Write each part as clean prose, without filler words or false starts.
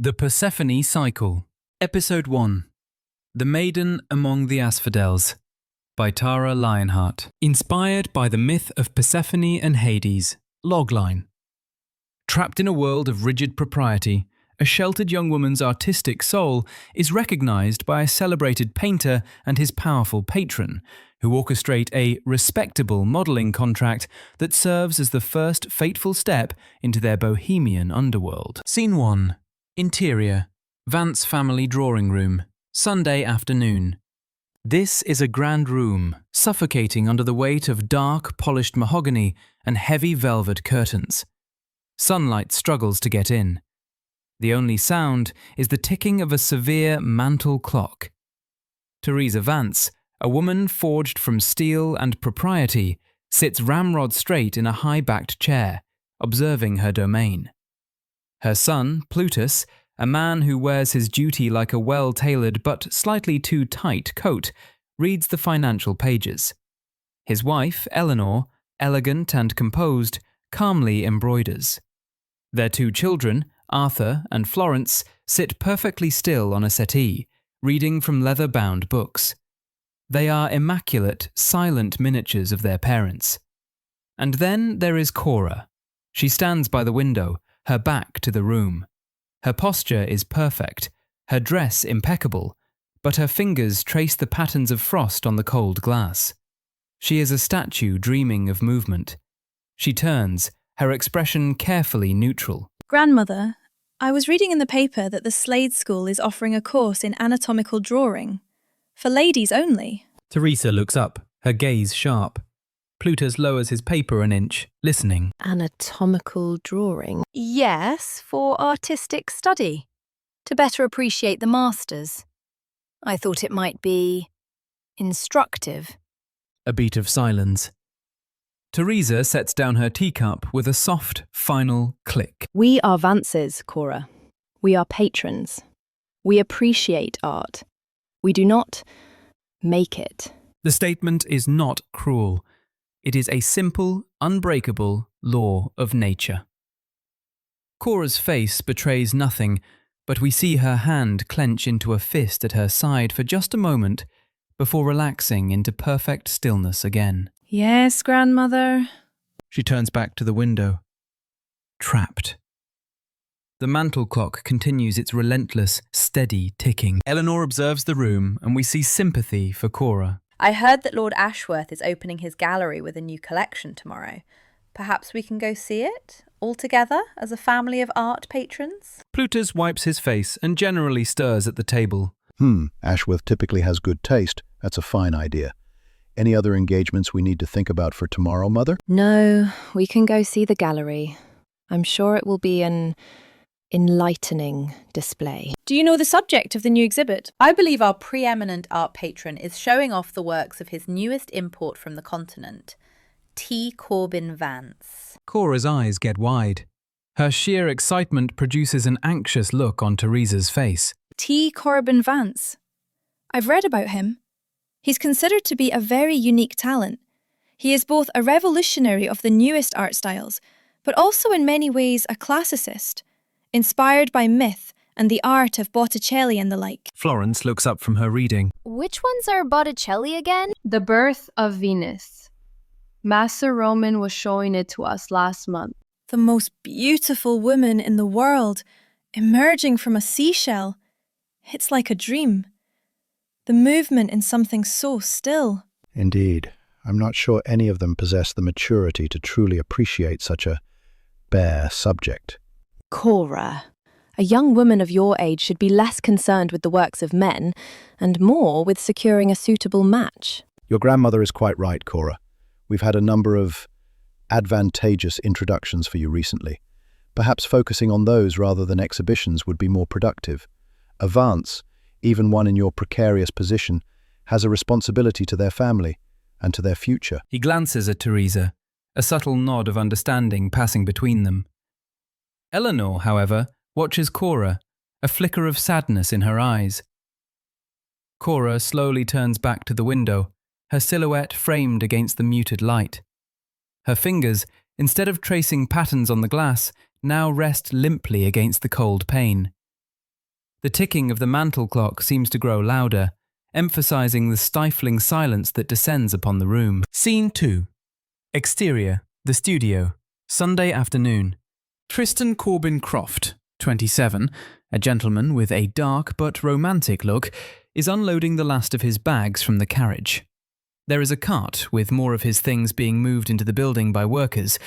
The Persephone Cycle, Episode 1. The Maiden Among the Asphodels, by Tara Lionheart. Inspired by the myth of Persephone and Hades. Logline. Trapped in a world of rigid propriety, a sheltered young woman's artistic soul is recognized by a celebrated painter and his powerful patron, who orchestrate a respectable modeling contract that serves as the first fateful step into their bohemian underworld. Scene 1. Interior. Vance family drawing room. Sunday afternoon. This is a grand room, suffocating under the weight of dark, polished mahogany and heavy velvet curtains. Sunlight struggles to get in. The only sound is the ticking of a severe mantel clock. Teresa Vance, a woman forged from steel and propriety, sits ramrod straight in a high-backed chair, observing her domain. Her son, Plutus, a man who wears his duty like a well-tailored but slightly too tight coat, reads the financial pages. His wife, Eleanor, elegant and composed, calmly embroiders. Their two children, Arthur and Florence, sit perfectly still on a settee, reading from leather-bound books. They are immaculate, silent miniatures of their parents. And then there is Cora. She stands by the window, her back to the room. Her posture is perfect, her dress impeccable, but her fingers trace the patterns of frost on the cold glass. She is a statue dreaming of movement. She turns, her expression carefully neutral. Grandmother, I was reading in the paper that the Slade School is offering a course in anatomical drawing. For ladies only. Teresa looks up, her gaze sharp. Plutus lowers his paper an inch, listening. Anatomical drawing? Yes, for artistic study. To better appreciate the masters. I thought it might be instructive. A beat of silence. Teresa sets down her teacup with a soft, final click. We are Vances, Cora. We are patrons. We appreciate art. We do not make it. The statement is not cruel. It is a simple, unbreakable law of nature. Cora's face betrays nothing, but we see her hand clench into a fist at her side for just a moment before relaxing into perfect stillness again. Yes, Grandmother. She turns back to the window. Trapped. The mantel clock continues its relentless, steady ticking. Eleanor observes the room, and we see sympathy for Cora. I heard that Lord Ashworth is opening his gallery with a new collection tomorrow. Perhaps we can go see it, all together, as a family of art patrons? Plutus wipes his face and generally stirs at the table. Ashworth typically has good taste. That's a fine idea. Any other engagements we need to think about for tomorrow, Mother? No, we can go see the gallery. I'm sure it will be an enlightening display. Do you know the subject of the new exhibit? I believe our preeminent art patron is showing off the works of his newest import from the continent, T. Corbin Vance. Cora's eyes get wide. Her sheer excitement produces an anxious look on Teresa's face. T. Corbin Vance. I've read about him. He's considered to be a very unique talent. He is both a revolutionary of the newest art styles, but also in many ways a classicist, inspired by myth and the art of Botticelli and the like. Florence looks up from her reading. Which ones are Botticelli again? The Birth of Venus. Master Roman was showing it to us last month. The most beautiful woman in the world, emerging from a seashell. It's like a dream. The movement in something so still. Indeed. I'm not sure any of them possess the maturity to truly appreciate such a bare subject. Cora, a young woman of your age should be less concerned with the works of men and more with securing a suitable match. Your grandmother is quite right, Cora. We've had a number of advantageous introductions for you recently. Perhaps focusing on those rather than exhibitions would be more productive. A Vance, even one in your precarious position, has a responsibility to their family and to their future. He glances at Teresa, a subtle nod of understanding passing between them. Eleanor, however, watches Cora, a flicker of sadness in her eyes. Cora slowly turns back to the window, her silhouette framed against the muted light. Her fingers, instead of tracing patterns on the glass, now rest limply against the cold pane. The ticking of the mantel clock seems to grow louder, emphasizing the stifling silence that descends upon the room. Scene 2. Exterior, the studio, Sunday afternoon. Tristan Corbin Croft, 27, a gentleman with a dark but romantic look, is unloading the last of his bags from the carriage. There is a cart with more of his things being moved into the building by workers,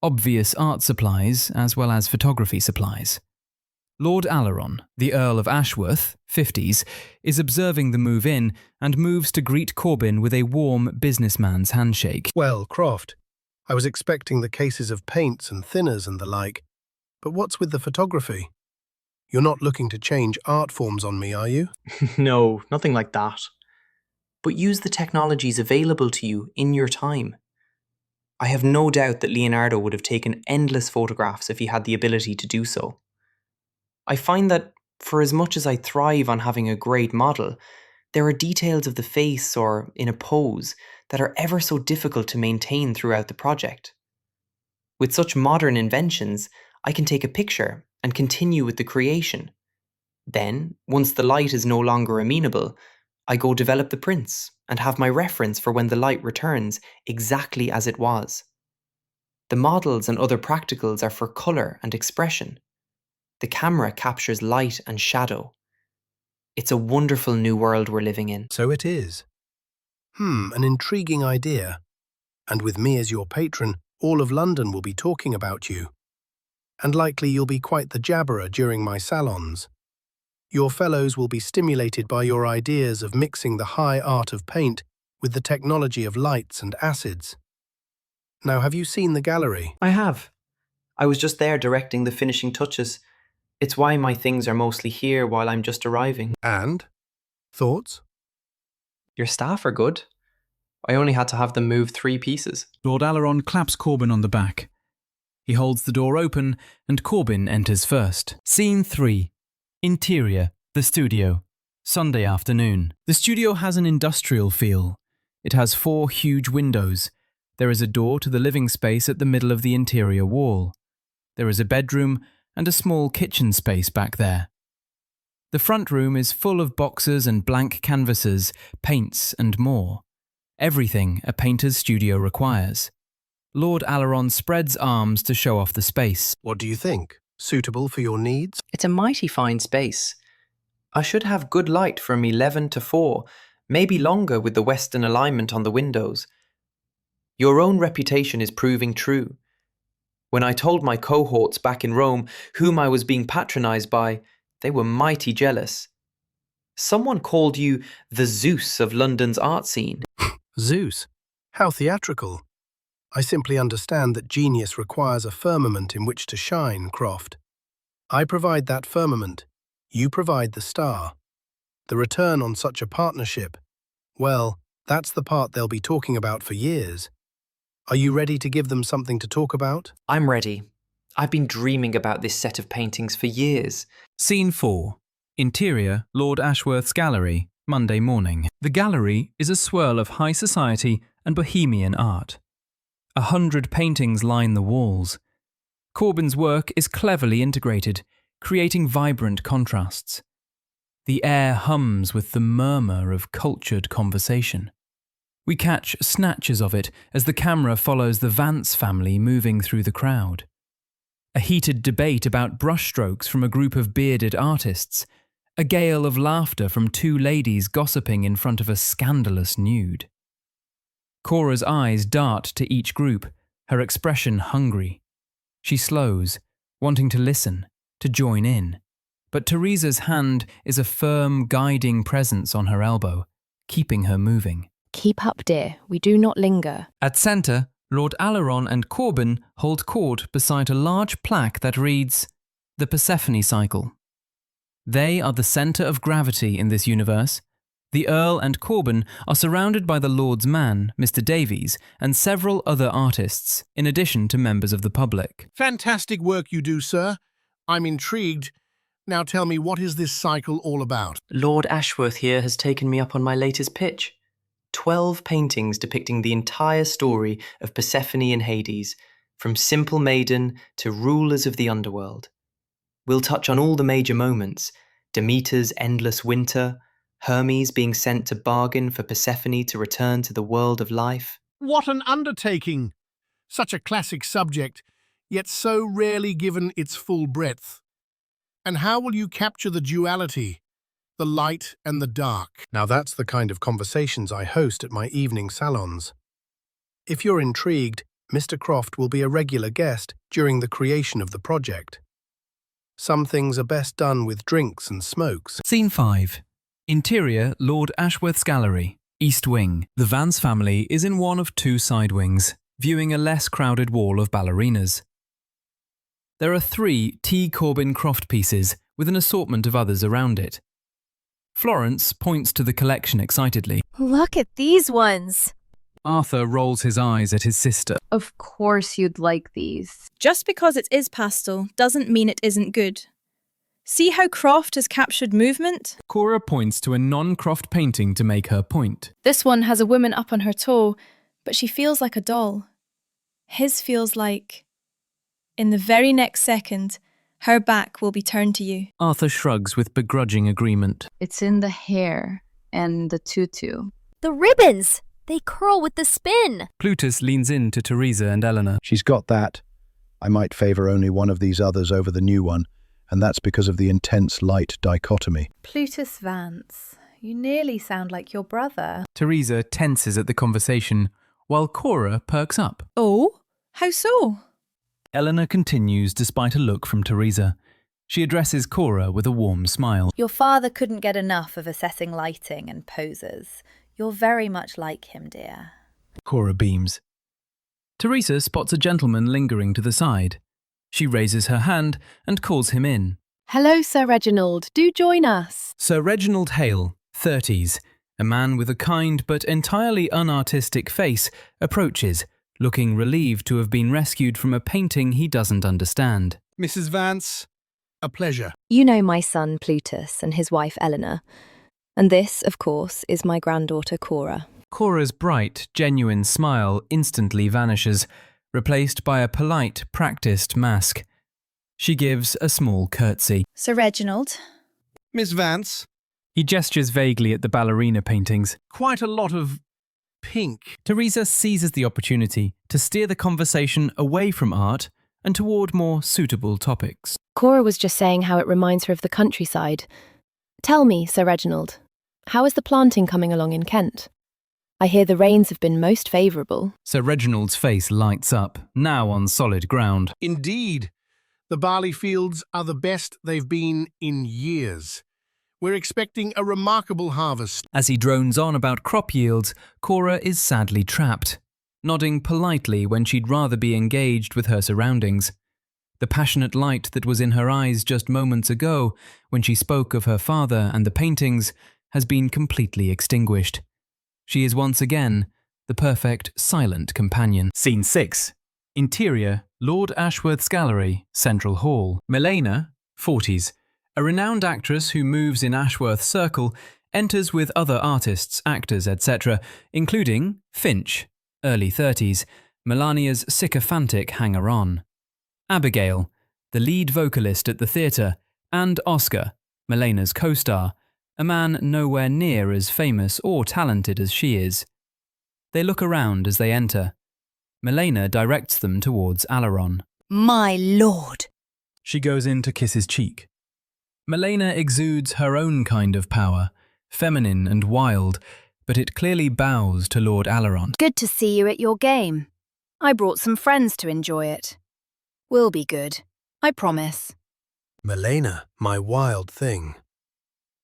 obvious art supplies as well as photography supplies. Lord Aleron, the Earl of Ashworth, 50s, is observing the move in and moves to greet Corbin with a warm businessman's handshake. Well, Croft, I was expecting the cases of paints and thinners and the like, but what's with the photography? You're not looking to change art forms on me, are you? No, nothing like that. But use the technologies available to you in your time. I have no doubt that Leonardo would have taken endless photographs if he had the ability to do so. I find that, for as much as I thrive on having a great model, there are details of the face or in a pose that are ever so difficult to maintain throughout the project. With such modern inventions, I can take a picture and continue with the creation. Then, once the light is no longer amenable, I go develop the prints and have my reference for when the light returns exactly as it was. The models and other practicals are for colour and expression. The camera captures light and shadow. It's a wonderful new world we're living in. So it is. An intriguing idea. And with me as your patron, all of London will be talking about you. And likely you'll be quite the jabberer during my salons. Your fellows will be stimulated by your ideas of mixing the high art of paint with the technology of lights and acids. Now, have you seen the gallery? I have. I was just there directing the finishing touches. It's why my things are mostly here while I'm just arriving. And? Thoughts? Your staff are good. I only had to have them move 3 pieces. Lord Aleron claps Corbin on the back. He holds the door open and Corbin enters first. Scene 3. Interior, the studio, Sunday afternoon. The studio has an industrial feel. It has 4 huge windows. There is a door to the living space at the middle of the interior wall. There is a bedroom and a small kitchen space back there. The front room is full of boxes and blank canvases, paints and more. Everything a painter's studio requires. Lord Aleron spreads arms to show off the space. What do you think? Suitable for your needs? It's a mighty fine space. I should have good light from 11 to 4, maybe longer with the western alignment on the windows. Your own reputation is proving true. When I told my cohorts back in Rome whom I was being patronised by, they were mighty jealous. Someone called you the Zeus of London's art scene. Zeus? How theatrical. I simply understand that genius requires a firmament in which to shine, Croft. I provide that firmament. You provide the star. The return on such a partnership, well, that's the part they'll be talking about for years. Are you ready to give them something to talk about? I'm ready. I've been dreaming about this set of paintings for years. Scene 4. Interior, Lord Ashworth's gallery, Monday morning. The gallery is a swirl of high society and bohemian art. 100 paintings line the walls. Corbin's work is cleverly integrated, creating vibrant contrasts. The air hums with the murmur of cultured conversation. We catch snatches of it as the camera follows the Vance family moving through the crowd. A heated debate about brushstrokes from a group of bearded artists. A gale of laughter from 2 ladies gossiping in front of a scandalous nude. Cora's eyes dart to each group, her expression hungry. She slows, wanting to listen, to join in. But Teresa's hand is a firm, guiding presence on her elbow, keeping her moving. Keep up, dear. We do not linger. At centre, Lord Aleron and Corbin hold court beside a large plaque that reads, "The Persephone Cycle." They are the centre of gravity in this universe. The Earl and Corbin are surrounded by the Lord's man, Mr. Davies, and several other artists, in addition to members of the public. Fantastic work you do, sir. I'm intrigued. Now tell me, what is this cycle all about? Lord Ashworth here has taken me up on my latest pitch. 12 paintings depicting the entire story of Persephone and Hades, from simple Maiden to rulers of the Underworld. We'll touch on all the major moments, Demeter's endless winter, Hermes being sent to bargain for Persephone to return to the world of life. What an undertaking! Such a classic subject, yet so rarely given its full breadth. And how will you capture the duality, the light and the dark? Now that's the kind of conversations I host at my evening salons. If you're intrigued, Mr. Croft will be a regular guest during the creation of the project. Some things are best done with drinks and smokes. Scene 5. Interior, Lord Ashworth's gallery, East Wing. The Vance family is in one of two side wings, viewing a less crowded wall of ballerinas. There are 3 T. Corbin Croft pieces with an assortment of others around it. Florence points to the collection excitedly. Look at these ones. Arthur rolls his eyes at his sister. Of course you'd like these. Just because it is pastel doesn't mean it isn't good. See how Croft has captured movement? Cora points to a non-Croft painting to make her point. This one has a woman up on her toe, but she feels like a doll. His feels like, in the very next second, her back will be turned to you. Arthur shrugs with begrudging agreement. It's in the hair and the tutu. The ribbons! They curl with the spin. Plutus leans in to Teresa and Eleanor. She's got that. I might favour only one of these others over the new one, and that's because of the intense light dichotomy. Plutus Vance, you nearly sound like your brother. Teresa tenses at the conversation, while Cora perks up. Oh? How so? Eleanor continues despite a look from Teresa. She addresses Cora with a warm smile. Your father couldn't get enough of assessing lighting and poses. You're very much like him, dear. Cora beams. Teresa spots a gentleman lingering to the side. She raises her hand and calls him in. Hello, Sir Reginald. Do join us. Sir Reginald Hale, 30s, a man with a kind but entirely unartistic face, approaches, looking relieved to have been rescued from a painting he doesn't understand. Mrs. Vance, a pleasure. You know my son Plutus and his wife Eleanor. And this, of course, is my granddaughter Cora. Cora's bright, genuine smile instantly vanishes, replaced by a polite, practiced mask. She gives a small curtsy. Sir Reginald. Miss Vance, He gestures vaguely at the ballerina paintings. quite a lot of pink. Teresa seizes the opportunity to steer the conversation away from art and toward more suitable topics. Cora was just saying how it reminds her of the countryside. Tell me, Sir Reginald, how is the planting coming along in Kent? I hear the rains have been most favourable. Sir Reginald's face lights up, now on solid ground. Indeed, the barley fields are the best they've been in years. We're expecting a remarkable harvest. As he drones on about crop yields, Cora is sadly trapped, nodding politely when she'd rather be engaged with her surroundings. The passionate light that was in her eyes just moments ago, when she spoke of her father and the paintings, has been completely extinguished. She is once again the perfect silent companion. Scene 6. Interior, Lord Ashworth's gallery, Central Hall. Milena, 40s, a renowned actress who moves in Ashworth's circle, enters with other artists, actors, etc., including Finch, early 30s, Melania's sycophantic hanger-on. Abigail, the lead vocalist at the theatre, and Oscar, Milena's co-star, a man nowhere near as famous or talented as she is. They look around as they enter. Milena directs them towards Aleron. My lord! She goes in to kiss his cheek. Milena exudes her own kind of power, feminine and wild, but it clearly bows to Lord Aleron. Good to see you at your game. I brought some friends to enjoy it. We'll be good, I promise. Milena, my wild thing.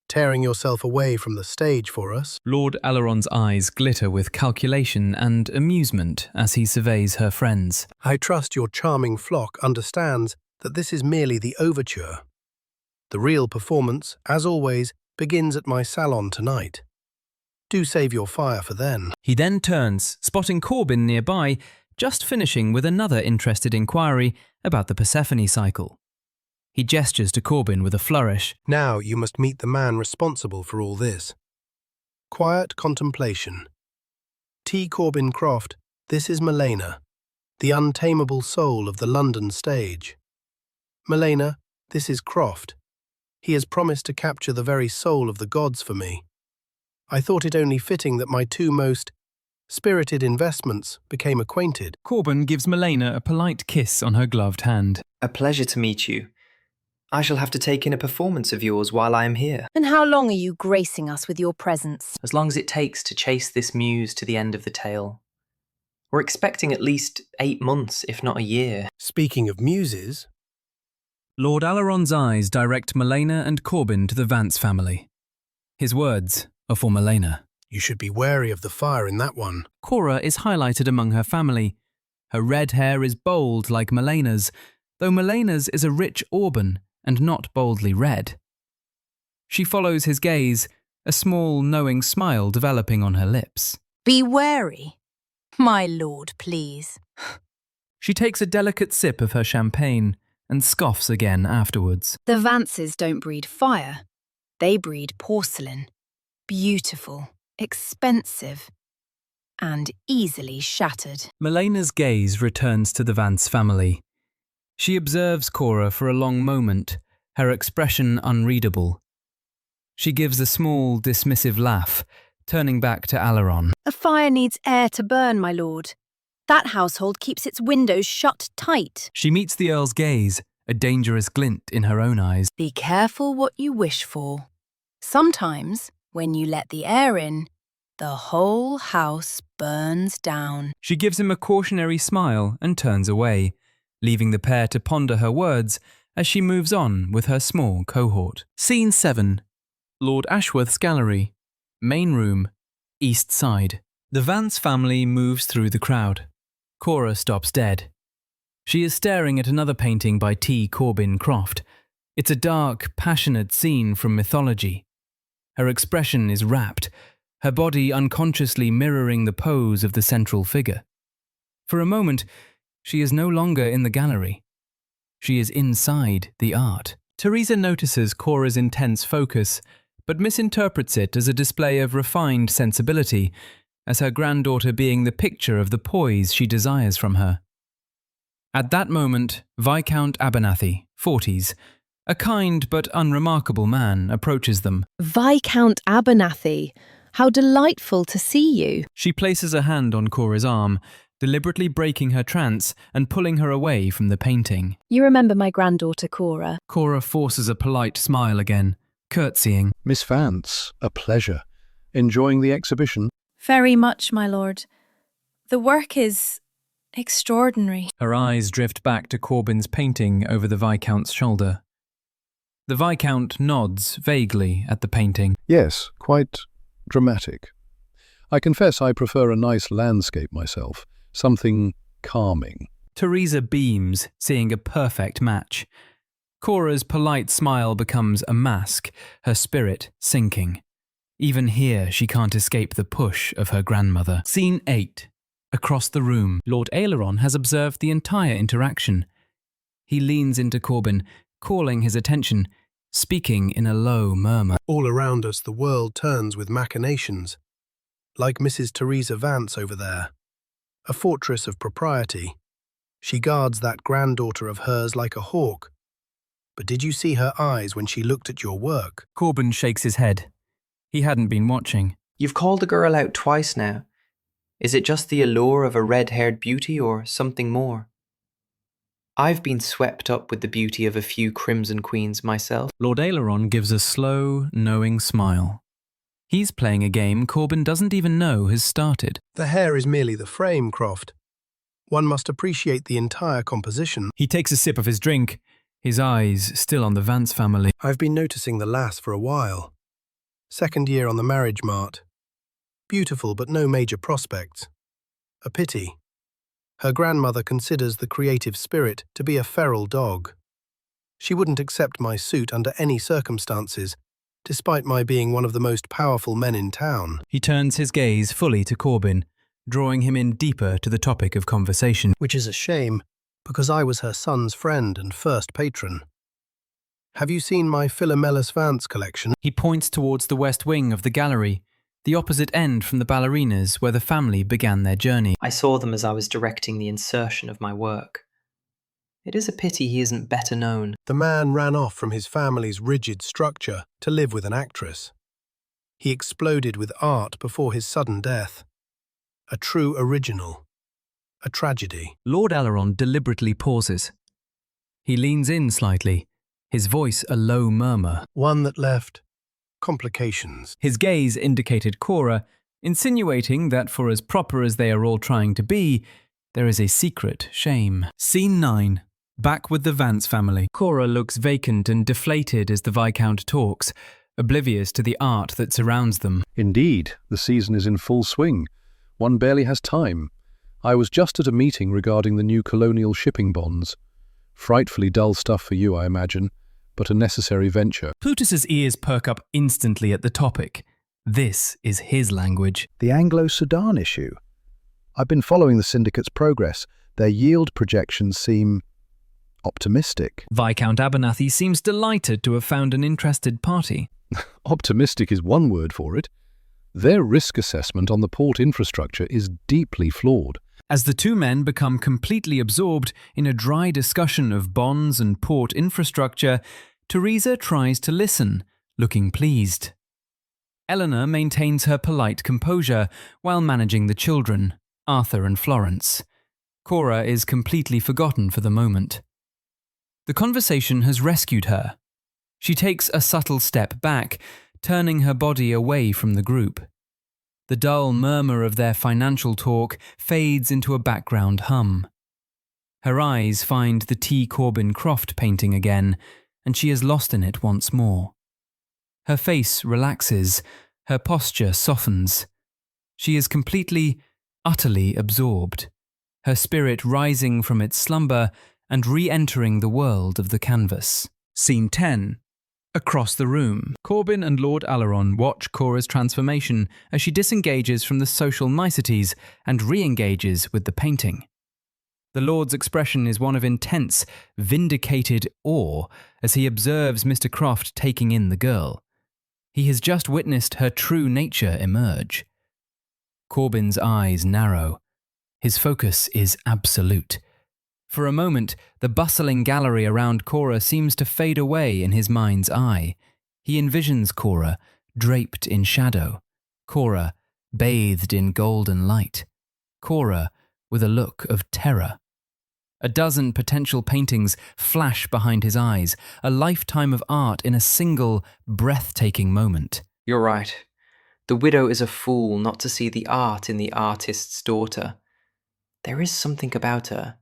Tearing yourself away from the stage for us. Lord Aleron's eyes glitter with calculation and amusement as he surveys her friends. I trust your charming flock understands that this is merely the overture. The real performance, as always, begins at my salon tonight. Do save your fire for then. He then turns, spotting Corbin nearby, just finishing with another interested inquiry about the Persephone Cycle. He gestures to Corbin with a flourish. Now you must meet the man responsible for all this. Quiet contemplation. T. Corbin Croft, this is Milena, the untamable soul of the London stage. Milena, this is Croft, He has promised to capture the very soul of the gods for me. I thought it only fitting that my two most spirited investments became acquainted. Corbin gives Milena a polite kiss on her gloved hand. A pleasure to meet you. I shall have to take in a performance of yours while I am here. And how long are you gracing us with your presence? As long as it takes to chase this muse to the end of the tale. We're expecting at least 8 months, if not a year. Speaking of muses, Lord Aleron's eyes direct Milena and Corbin to the Vance family. His words are for Milena. you should be wary of the fire in that one. Cora is highlighted among her family. Her red hair is bold like Milena's, though Milena's is a rich auburn and not boldly red. She follows his gaze, a small, knowing smile developing on her lips. Be wary. My lord, please. She takes a delicate sip of her champagne and scoffs again afterwards. The Vances don't breed fire. They breed porcelain. Beautiful, expensive, and easily shattered. Milena's gaze returns to the Vance family. She observes Cora for a long moment, her expression unreadable. She gives a small, dismissive laugh, turning back to Aleron. A fire needs air to burn, my lord. That household keeps its windows shut tight. She meets the Earl's gaze, a dangerous glint in her own eyes. Be careful what you wish for. Sometimes, when you let the air in, the whole house burns down. She gives him a cautionary smile and turns away, leaving the pair to ponder her words as she moves on with her small cohort. Scene 7. Lord Ashworth's gallery. Main room. East side. The Vance family moves through the crowd. Cora stops dead. She is staring at another painting by Corbin Croft. It's a dark, passionate scene from mythology. Her expression is rapt, her body unconsciously mirroring the pose of the central figure. For a moment, she is no longer in the gallery. She is inside the art. Teresa notices Cora's intense focus, but misinterprets it as a display of refined sensibility, as her granddaughter being the picture of the poise she desires from her. At that moment, Viscount Abernathy, 40s, a kind but unremarkable man, approaches them. Viscount Abernathy, how delightful to see you. She places a hand on Cora's arm, deliberately breaking her trance and pulling her away from the painting. You remember my granddaughter, Cora? Cora forces a polite smile again, curtsying. Miss Vance, a pleasure. Enjoying the exhibition? Very much, my lord. The work is extraordinary. Her eyes drift back to Corbin's painting over the Viscount's shoulder. The Viscount nods vaguely at the painting. Yes, quite dramatic. I confess I prefer a nice landscape myself, something calming. Teresa beams, seeing a perfect match. Cora's polite smile becomes a mask, her spirit sinking. Even here, she can't escape the push of her grandmother. Scene 8. Across the room, Lord Aleron has observed the entire interaction. He leans into Corbin, calling his attention, speaking in a low murmur. All around us the world turns with machinations, like Mrs. Teresa Vance over there, a fortress of propriety. She guards that granddaughter of hers like a hawk. But did you see her eyes when she looked at your work? Corbin shakes his head. He hadn't been watching. You've called the girl out twice now. Is it just the allure of a red-haired beauty or something more? I've been swept up with the beauty of a few Crimson Queens myself. Lord Aleron gives a slow, knowing smile. He's playing a game Corbin doesn't even know has started. The hair is merely the frame, Croft. One must appreciate the entire composition. He takes a sip of his drink, his eyes still on the Vance family. I've been noticing the lass for a while. 2nd year on the marriage mart. Beautiful but no major prospects. A pity. Her grandmother considers the creative spirit to be a feral dog. She wouldn't accept my suit under any circumstances, despite my being one of the most powerful men in town. He turns his gaze fully to Corbin, drawing him in deeper to the topic of conversation. Which is a shame, because I was her son's friend and first patron. Have you seen my Philomelus Vance collection? He points towards the west wing of the gallery, the opposite end from the ballerinas where the family began their journey. I saw them as I was directing the insertion of my work. It is a pity he isn't better known. The man ran off from his family's rigid structure to live with an actress. He exploded with art before his sudden death. A true original. A tragedy. Lord Aleron deliberately pauses. He leans in slightly, his voice a low murmur. One that left complications. His gaze indicated Cora, insinuating that for as proper as they are all trying to be, there is a secret shame. Scene 9. Back with the Vance family. Cora looks vacant and deflated as the Viscount talks, oblivious to the art that surrounds them. Indeed, the season is in full swing. One barely has time. I was just at a meeting regarding the new colonial shipping bonds. Frightfully dull stuff for you, I imagine, but a necessary venture. Plutus's ears perk up instantly at the topic. This is his language. The Anglo-Sudan issue. I've been following the syndicate's progress. Their yield projections seem optimistic. Viscount Abernathy seems delighted to have found an interested party. Optimistic is one word for it. Their risk assessment on the port infrastructure is deeply flawed. As the two men become completely absorbed in a dry discussion of bonds and port infrastructure, Teresa tries to listen, looking pleased. Eleanor maintains her polite composure while managing the children, Arthur and Florence. Cora is completely forgotten for the moment. The conversation has rescued her. She takes a subtle step back, turning her body away from the group. The dull murmur of their financial talk fades into a background hum. Her eyes find the T. Corbin Croft painting again, and she is lost in it once more. Her face relaxes, her posture softens. She is completely, utterly absorbed, her spirit rising from its slumber and re-entering the world of the canvas. Scene 10. Across the room, Corbin and Lord Aleron watch Cora's transformation as she disengages from the social niceties and re-engages with the painting. The Lord's expression is one of intense, vindicated awe as he observes Mr. Croft taking in the girl. He has just witnessed her true nature emerge. Corbin's eyes narrow. His focus is absolute. For a moment, the bustling gallery around Cora seems to fade away in his mind's eye. He envisions Cora, draped in shadow. Cora, bathed in golden light. Cora, with a look of terror. A dozen potential paintings flash behind his eyes, a lifetime of art in a single, breathtaking moment. You're right. The widow is a fool not to see the art in the artist's daughter. There is something about her.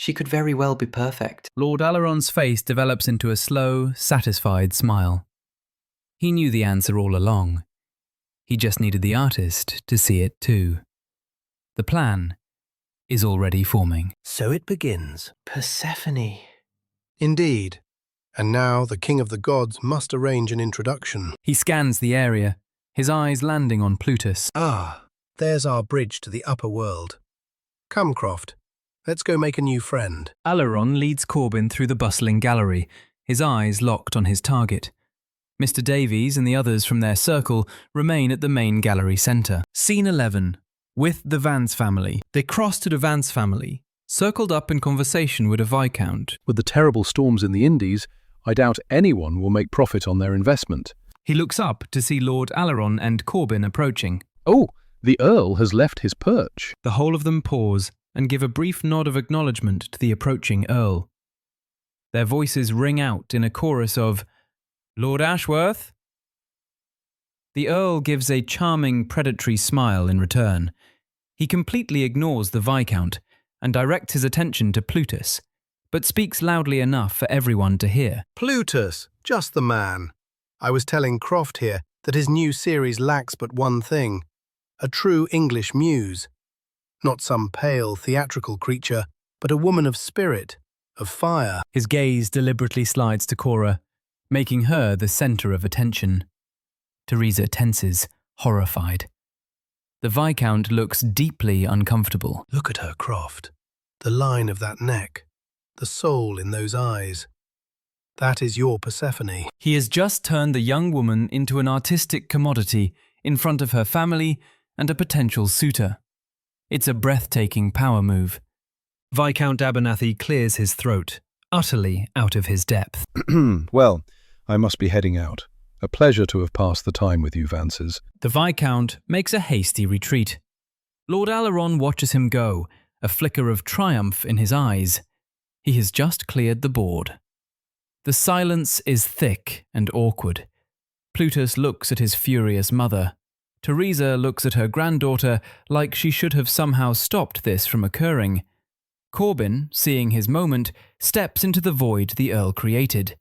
She could very well be perfect. Lord Aleron's face develops into a slow, satisfied smile. He knew the answer all along. He just needed the artist to see it too. The plan is already forming. So it begins. Persephone. Indeed. And now the king of the gods must arrange an introduction. He scans the area, his eyes landing on Plutus. Ah, there's our bridge to the upper world. Come, Croft. Let's go make a new friend. Aleron leads Corbin through the bustling gallery, his eyes locked on his target. Mr. Davies and the others from their circle remain at the main gallery centre. Scene 11. With the Vance family. They cross to the Vance family, circled up in conversation with a Viscount. With the terrible storms in the Indies, I doubt anyone will make profit on their investment. He looks up to see Lord Aleron and Corbin approaching. Oh, the Earl has left his perch. The whole of them pause and give a brief nod of acknowledgement to the approaching Earl. Their voices ring out in a chorus of, "Lord Ashworth?" The Earl gives a charming, predatory smile in return. He completely ignores the Viscount and directs his attention to Plutus, but speaks loudly enough for everyone to hear. Plutus, just the man. I was telling Croft here that his new series lacks but one thing, a true English muse. Not some pale, theatrical creature, but a woman of spirit, of fire. His gaze deliberately slides to Cora, making her the centre of attention. Teresa tenses, horrified. The Viscount looks deeply uncomfortable. Look at her, Croft. The line of that neck, the soul in those eyes. That is your Persephone. He has just turned the young woman into an artistic commodity in front of her family and a potential suitor. It's a breathtaking power move. Viscount Abernathy clears his throat, utterly out of his depth. Well, I must be heading out. A pleasure to have passed the time with you, Vances. The Viscount makes a hasty retreat. Lord Aleron watches him go, a flicker of triumph in his eyes. He has just cleared the board. The silence is thick and awkward. Plutus looks at his furious mother. Teresa looks at her granddaughter like she should have somehow stopped this from occurring. Corbin, seeing his moment, steps into the void the Earl created.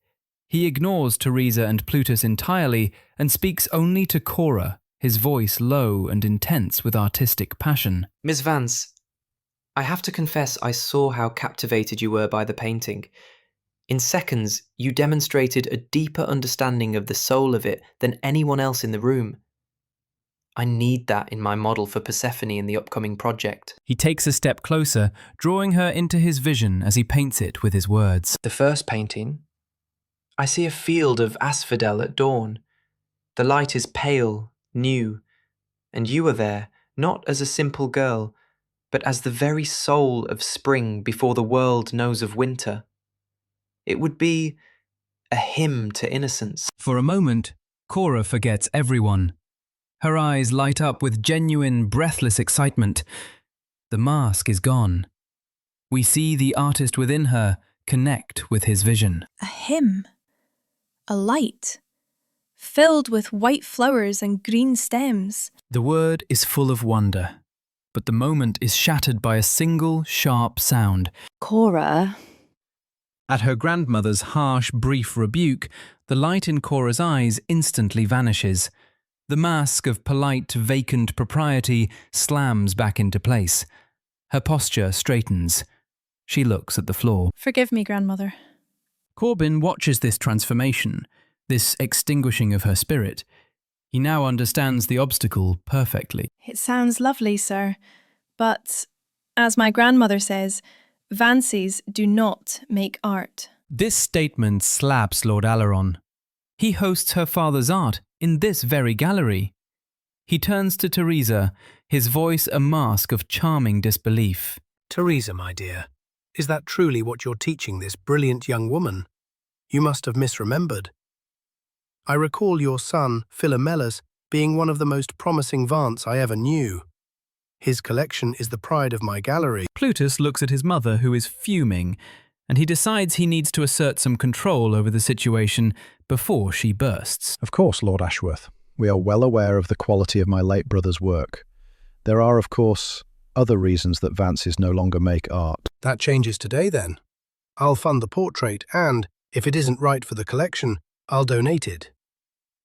He ignores Teresa and Plutus entirely and speaks only to Cora, his voice low and intense with artistic passion. Miss Vance, I have to confess I saw how captivated you were by the painting. In seconds, you demonstrated a deeper understanding of the soul of it than anyone else in the room. I need that in my model for Persephone in the upcoming project. He takes a step closer, drawing her into his vision as he paints it with his words. The first painting, I see a field of asphodel at dawn. The light is pale, new, and you are there, not as a simple girl, but as the very soul of spring before the world knows of winter. It would be a hymn to innocence. For a moment, Cora forgets everyone. Her eyes light up with genuine, breathless excitement. The mask is gone. We see the artist within her connect with his vision. A hymn. A light. Filled with white flowers and green stems. The word is full of wonder, but the moment is shattered by a single, sharp sound. Cora. At her grandmother's harsh, brief rebuke, the light in Cora's eyes instantly vanishes. The mask of polite, vacant propriety slams back into place. Her posture straightens. She looks at the floor. Forgive me, grandmother. Corbin watches this transformation, this extinguishing of her spirit. He now understands the obstacle perfectly. It sounds lovely, sir, but, as my grandmother says, Vances do not make art. This statement slaps Lord Aleron. He hosts her father's art in this very gallery. He turns to Teresa, his voice a mask of charming disbelief. Teresa, my dear, is that truly what you're teaching this brilliant young woman? You must have misremembered. I recall your son, Philomelus, being one of the most promising Vance I ever knew. His collection is the pride of my gallery. Plutus looks at his mother, who is fuming, and he decides he needs to assert some control over the situation before she bursts. Of course, Lord Ashworth. We are well aware of the quality of my late brother's work. There are, of course, other reasons that Vances no longer make art. That changes today, then. I'll fund the portrait and, if it isn't right for the collection, I'll donate it.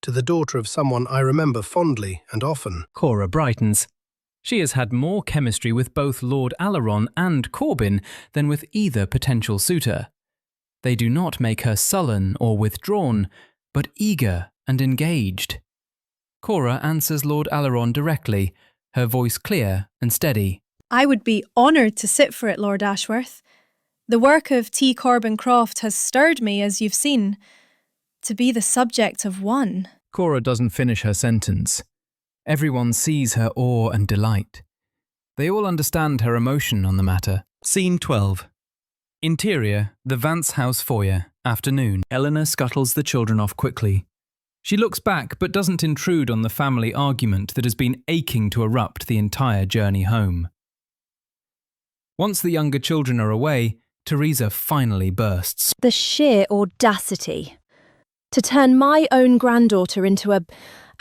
To the daughter of someone I remember fondly and often. Cora brightens. She has had more chemistry with both Lord Aleron and Corbin than with either potential suitor. They do not make her sullen or withdrawn, but eager and engaged. Cora answers Lord Aleron directly, her voice clear and steady. I would be honoured to sit for it, Lord Ashworth. The work of T. Corbin Croft has stirred me, as you've seen. To be the subject of one. Cora doesn't finish her sentence. Everyone sees her awe and delight. They all understand her emotion on the matter. Scene 12. Interior, the Vance house foyer, afternoon. Eleanor scuttles the children off quickly. She looks back but doesn't intrude on the family argument that has been aching to erupt the entire journey home. Once the younger children are away, Teresa finally bursts. The sheer audacity. To turn my own granddaughter into a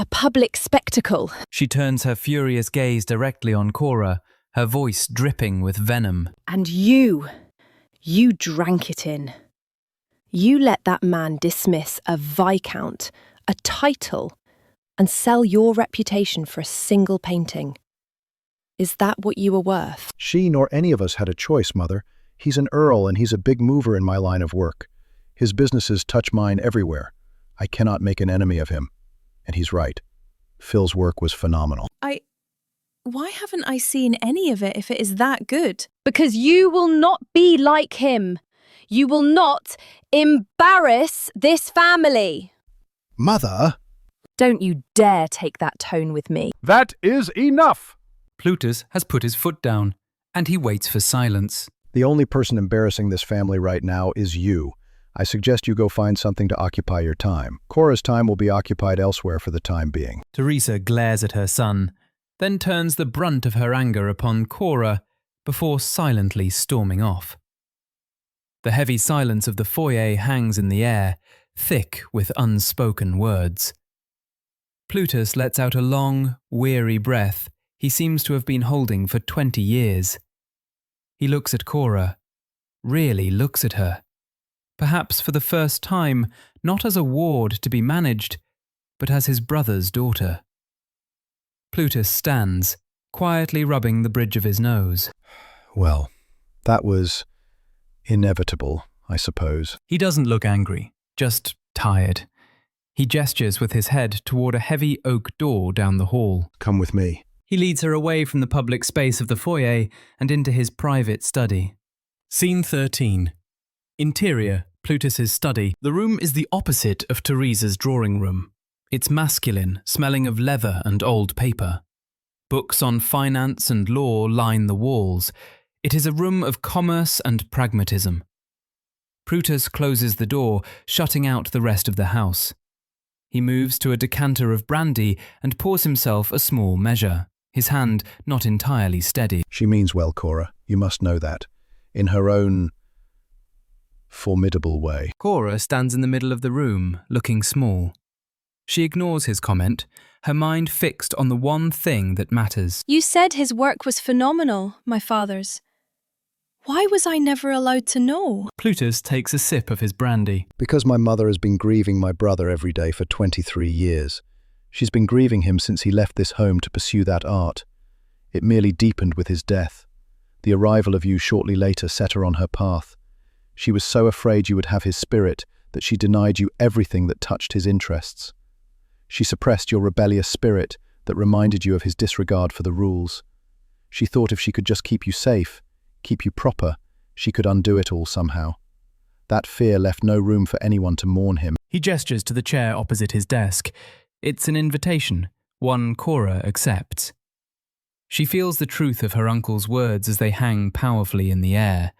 public spectacle. She turns her furious gaze directly on Cora, her voice dripping with venom. And you drank it in. You let that man dismiss a viscount, a title, and sell your reputation for a single painting. Is that what you were worth? She nor any of us had a choice, Mother. He's an earl and he's a big mover in my line of work. His businesses touch mine everywhere. I cannot make an enemy of him. And he's right. Phil's work was phenomenal. Why haven't I seen any of it if it is that good? Because you will not be like him. You will not embarrass this family. Mother! Don't you dare take that tone with me. That is enough! Plutus has put his foot down, and he waits for silence. The only person embarrassing this family right now is you. I suggest you go find something to occupy your time. Cora's time will be occupied elsewhere for the time being. Teresa glares at her son, then turns the brunt of her anger upon Cora before silently storming off. The heavy silence of the foyer hangs in the air, thick with unspoken words. Plutus lets out a long, weary breath he seems to have been holding for 20 years. He looks at Cora, really looks at her, perhaps for the first time not as a ward to be managed, but as his brother's daughter. Plutus stands, quietly rubbing the bridge of his nose. Well, that was inevitable, I suppose. He doesn't look angry, just tired. He gestures with his head toward a heavy oak door down the hall. Come with me. He leads her away from the public space of the foyer and into his private study. Scene 13. Interior, Plutus's study. The room is the opposite of Teresa's drawing room. It's masculine, smelling of leather and old paper. Books on finance and law line the walls. It is a room of commerce and pragmatism. Plutus closes the door, shutting out the rest of the house. He moves to a decanter of brandy and pours himself a small measure, his hand not entirely steady. She means well, Cora. You must know that. In her own formidable way. Cora stands in the middle of the room, looking small. She ignores his comment, her mind fixed on the one thing that matters. You said his work was phenomenal, my father's. Why was I never allowed to know? Plutus takes a sip of his brandy. Because my mother has been grieving my brother every day for 23 years. She's been grieving him since he left this home to pursue that art. It merely deepened with his death. The arrival of you shortly later set her on her path. She was so afraid you would have his spirit that she denied you everything that touched his interests. She suppressed your rebellious spirit that reminded you of his disregard for the rules. She thought if she could just keep you safe, keep you proper, she could undo it all somehow. That fear left no room for anyone to mourn him. He gestures to the chair opposite his desk. It's an invitation, one Cora accepts. She feels the truth of her uncle's words as they hang powerfully in the air.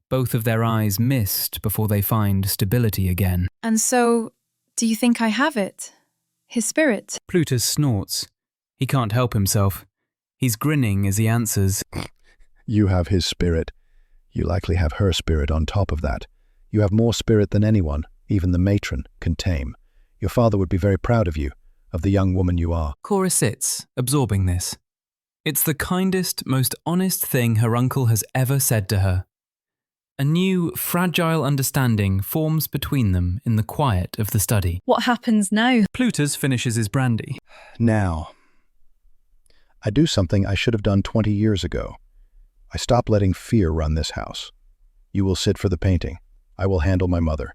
Both of their eyes mist before they find stability again. And so, do you think I have it? His spirit? Plutus snorts. He can't help himself. He's grinning as he answers. You have his spirit. You likely have her spirit on top of that. You have more spirit than anyone, even the matron, can tame. Your father would be very proud of you, of the young woman you are. Cora sits, absorbing this. It's the kindest, most honest thing her uncle has ever said to her. A new, fragile understanding forms between them in the quiet of the study. What happens now? Plutus finishes his brandy. Now, I do something I should have done 20 years ago. I stop letting fear run this house. You will sit for the painting. I will handle my mother.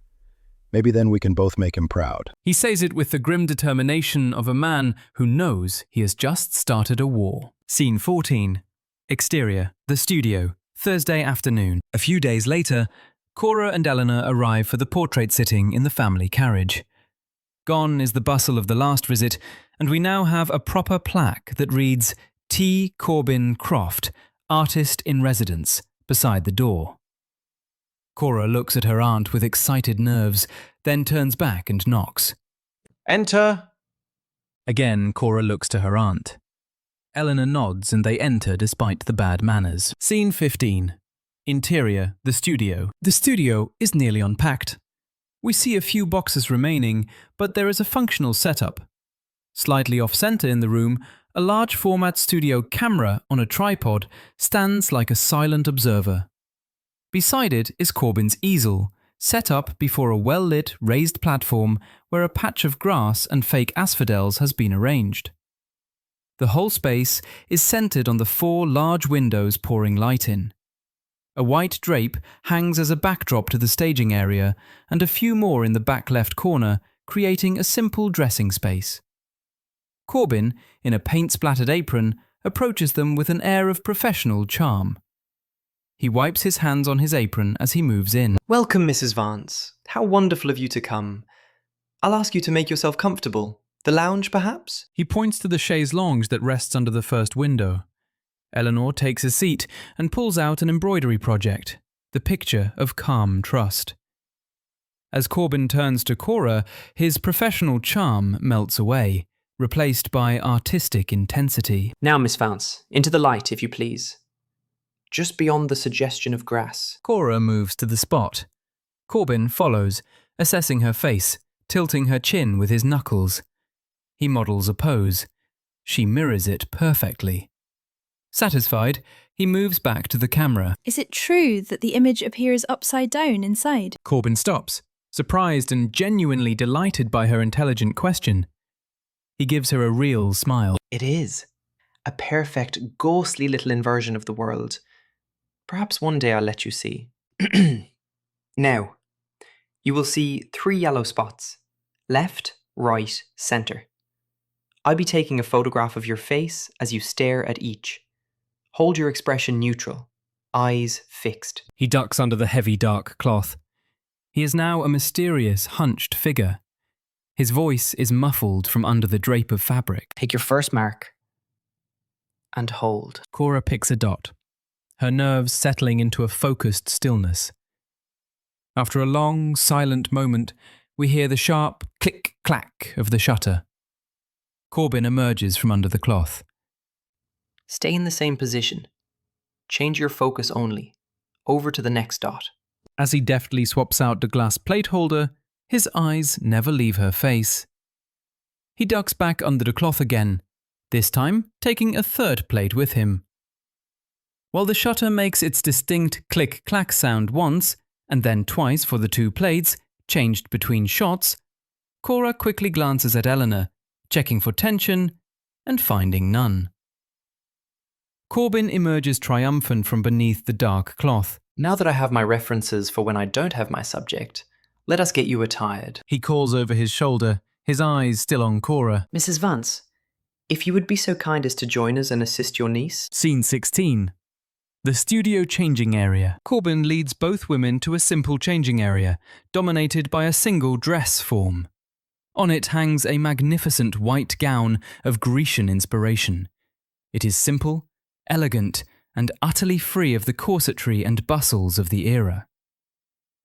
Maybe then we can both make him proud. He says it with the grim determination of a man who knows he has just started a war. Scene 14. Exterior, the studio, Thursday afternoon. A few days later, Cora and Eleanor arrive for the portrait sitting in the family carriage. Gone is the bustle of the last visit, and we now have a proper plaque that reads T. Corbin Croft, Artist in Residence, beside the door. Cora looks at her aunt with excited nerves, then turns back and knocks. Enter! Again, Cora looks to her aunt. Eleanor nods and they enter despite the bad manners. Scene 15. Interior, the studio. The studio is nearly unpacked. We see a few boxes remaining, but there is a functional setup. Slightly off-center in the room, a large format studio camera on a tripod stands like a silent observer. Beside it is Corbin's easel, set up before a well-lit raised platform where a patch of grass and fake asphodels has been arranged. The whole space is centered on the 4 large windows pouring light in. A white drape hangs as a backdrop to the staging area and a few more in the back left corner, creating a simple dressing space. Corbin, in a paint-splattered apron, approaches them with an air of professional charm. He wipes his hands on his apron as he moves in. Welcome, Mrs. Vance. How wonderful of you to come. I'll ask you to make yourself comfortable. The lounge, perhaps? He points to the chaise lounge that rests under the first window. Eleanor takes a seat and pulls out an embroidery project, the picture of calm trust. As Corbin turns to Cora, his professional charm melts away, replaced by artistic intensity. Now, Miss Vance, into the light, if you please. Just beyond the suggestion of grass. Cora moves to the spot. Corbin follows, assessing her face, tilting her chin with his knuckles. He models a pose. She mirrors it perfectly. Satisfied, he moves back to the camera. Is it true that the image appears upside down inside? Corbin stops, surprised and genuinely delighted by her intelligent question. He gives her a real smile. It is. A perfect, ghostly little inversion of the world. Perhaps one day I'll let you see. Now, you will see 3 yellow spots. Left, right, centre. I'll be taking a photograph of your face as you stare at each. Hold your expression neutral, eyes fixed. He ducks under the heavy dark cloth. He is now a mysterious, hunched figure. His voice is muffled from under the drape of fabric. Take your first mark and hold. Cora picks a dot, her nerves settling into a focused stillness. After a long, silent moment, we hear the sharp click-clack of the shutter. Corbin emerges from under the cloth. Stay in the same position. Change your focus only. Over to the next dot. As he deftly swaps out the glass plate holder, his eyes never leave her face. He ducks back under the cloth again, this time taking a third plate with him. While the shutter makes its distinct click-clack sound once, and then twice for the 2 plates, changed between shots, Cora quickly glances at Eleanor, checking for tension, and finding none. Corbin emerges triumphant from beneath the dark cloth. Now that I have my references for when I don't have my subject, let us get you attired. He calls over his shoulder, his eyes still on Cora. Mrs. Vance, if you would be so kind as to join us and assist your niece. Scene 16. The studio changing area. Corbin leads both women to a simple changing area, dominated by a single dress form. On it hangs a magnificent white gown of Grecian inspiration. It is simple, elegant, and utterly free of the corsetry and bustles of the era.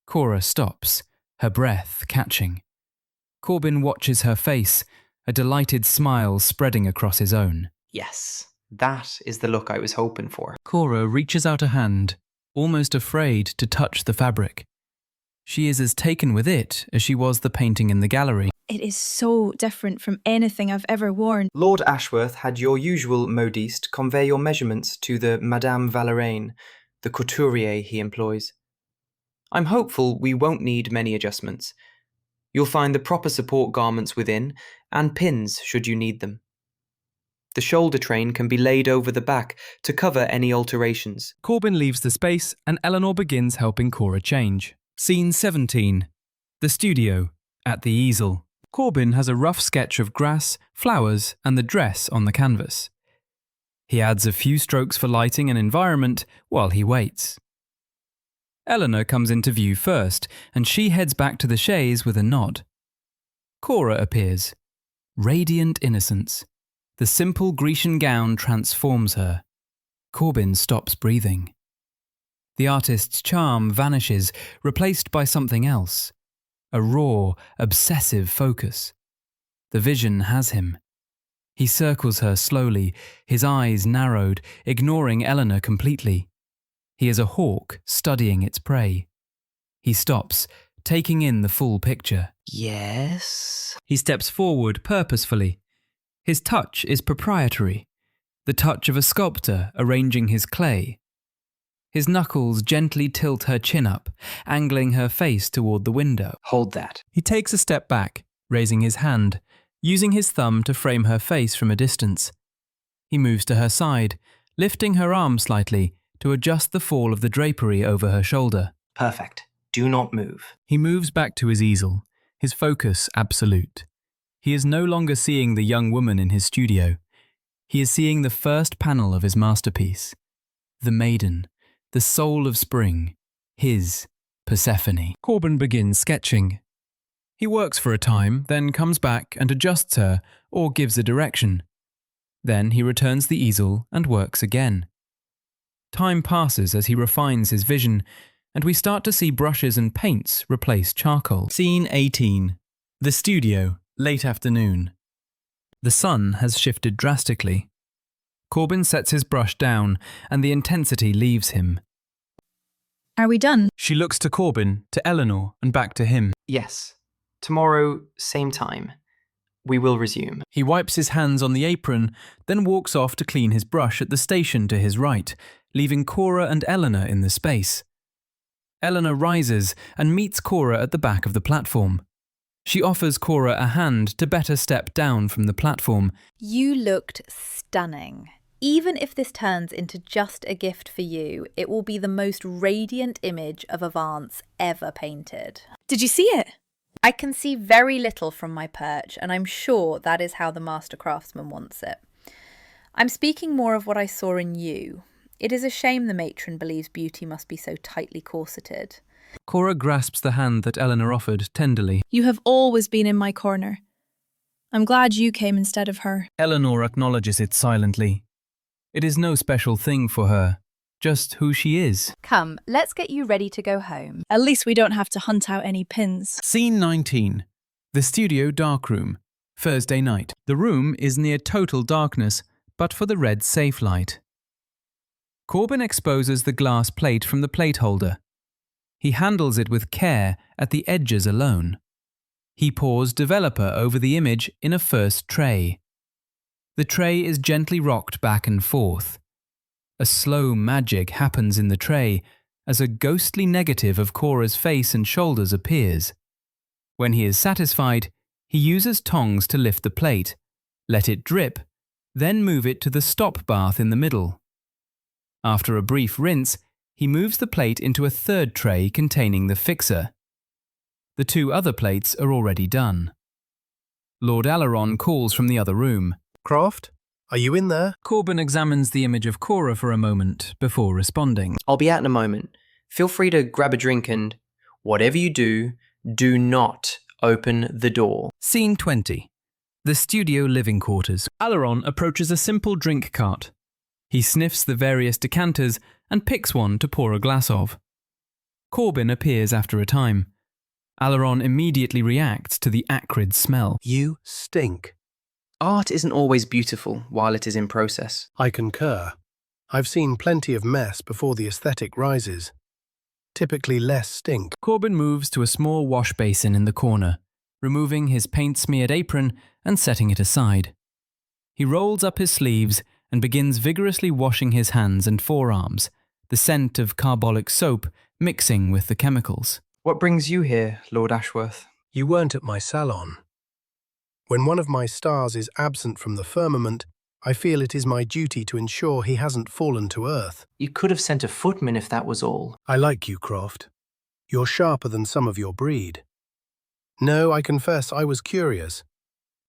Cora stops, her breath catching. Corbin watches her face, a delighted smile spreading across his own. Yes, that is the look I was hoping for. Cora reaches out a hand, almost afraid to touch the fabric. She is as taken with it as she was the painting in the gallery. It is so different from anything I've ever worn. Lord Ashworth had your usual modiste convey your measurements to the Madame Valeraine, the couturier he employs. I'm hopeful we won't need many adjustments. You'll find the proper support garments within, and pins should you need them. The shoulder train can be laid over the back to cover any alterations. Corbin leaves the space and Eleanor begins helping Cora change. Scene 17. The studio, at the easel. Corbin has a rough sketch of grass, flowers, and the dress on the canvas. He adds a few strokes for lighting and environment while he waits. Eleanor comes into view first, and she heads back to the chaise with a nod. Cora appears. Radiant innocence. The simple Grecian gown transforms her. Corbin stops breathing. The artist's charm vanishes, replaced by something else. A raw, obsessive focus. The vision has him. He circles her slowly, his eyes narrowed, ignoring Eleanor completely. He is a hawk studying its prey. He stops, taking in the full picture. Yes? He steps forward purposefully. His touch is proprietary, the touch of a sculptor arranging his clay. His knuckles gently tilt her chin up, angling her face toward the window. Hold that. He takes a step back, raising his hand, using his thumb to frame her face from a distance. He moves to her side, lifting her arm slightly to adjust the fall of the drapery over her shoulder. Perfect. Do not move. He moves back to his easel, his focus absolute. He is no longer seeing the young woman in his studio. He is seeing the first panel of his masterpiece. The Maiden, the soul of spring, his Persephone. Corbin begins sketching. He works for a time, then comes back and adjusts her or gives a direction. Then he returns the easel and works again. Time passes as he refines his vision, and we start to see brushes and paints replace charcoal. Scene 18. The studio, late afternoon. The sun has shifted drastically. Corbin sets his brush down, and the intensity leaves him. Are we done? She looks to Corbin, to Eleanor, and back to him. Yes. Tomorrow, same time. We will resume. He wipes his hands on the apron, then walks off to clean his brush at the station to his right, leaving Cora and Eleanor in the space. Eleanor rises and meets Cora at the back of the platform. She offers Cora a hand to better step down from the platform. You looked stunning. Even if this turns into just a gift for you, it will be the most radiant image of a Vance ever painted. Did you see it? I can see very little from my perch, and I'm sure that is how the master craftsman wants it. I'm speaking more of what I saw in you. It is a shame the matron believes beauty must be so tightly corseted. Cora grasps the hand that Eleanor offered tenderly. You have always been in my corner. I'm glad you came instead of her. Eleanor acknowledges it silently. It is no special thing for her, just who she is. Come, let's get you ready to go home. At least we don't have to hunt out any pins. Scene 19. The studio darkroom. Thursday night. The room is near total darkness, but for the red safe light. Corbin exposes the glass plate from the plate holder. He handles it with care at the edges alone. He pours developer over the image in a first tray. The tray is gently rocked back and forth. A slow magic happens in the tray as a ghostly negative of Cora's face and shoulders appears. When he is satisfied, he uses tongs to lift the plate, let it drip, then move it to the stop bath in the middle. After a brief rinse, he moves the plate into a third tray containing the fixer. The two other plates are already done. Lord Aleron calls from the other room. Croft, are you in there? Corbin examines the image of Cora for a moment before responding. I'll be out in a moment. Feel free to grab a drink and, whatever you do, do not open the door. Scene 20. The studio living quarters. Aleron approaches a simple drink cart. He sniffs the various decanters and picks one to pour a glass of. Corbin appears after a time. Aleron immediately reacts to the acrid smell. You stink. Art isn't always beautiful while it is in process. I concur. I've seen plenty of mess before the aesthetic rises. Typically less stink. Corbin moves to a small wash basin in the corner, removing his paint-smeared apron and setting it aside. He rolls up his sleeves and begins vigorously washing his hands and forearms, the scent of carbolic soap mixing with the chemicals. What brings you here, Lord Ashworth? You weren't at my salon. When one of my stars is absent from the firmament, I feel it is my duty to ensure he hasn't fallen to earth. You could have sent a footman if that was all. I like you, Croft. You're sharper than some of your breed. No, I confess I was curious.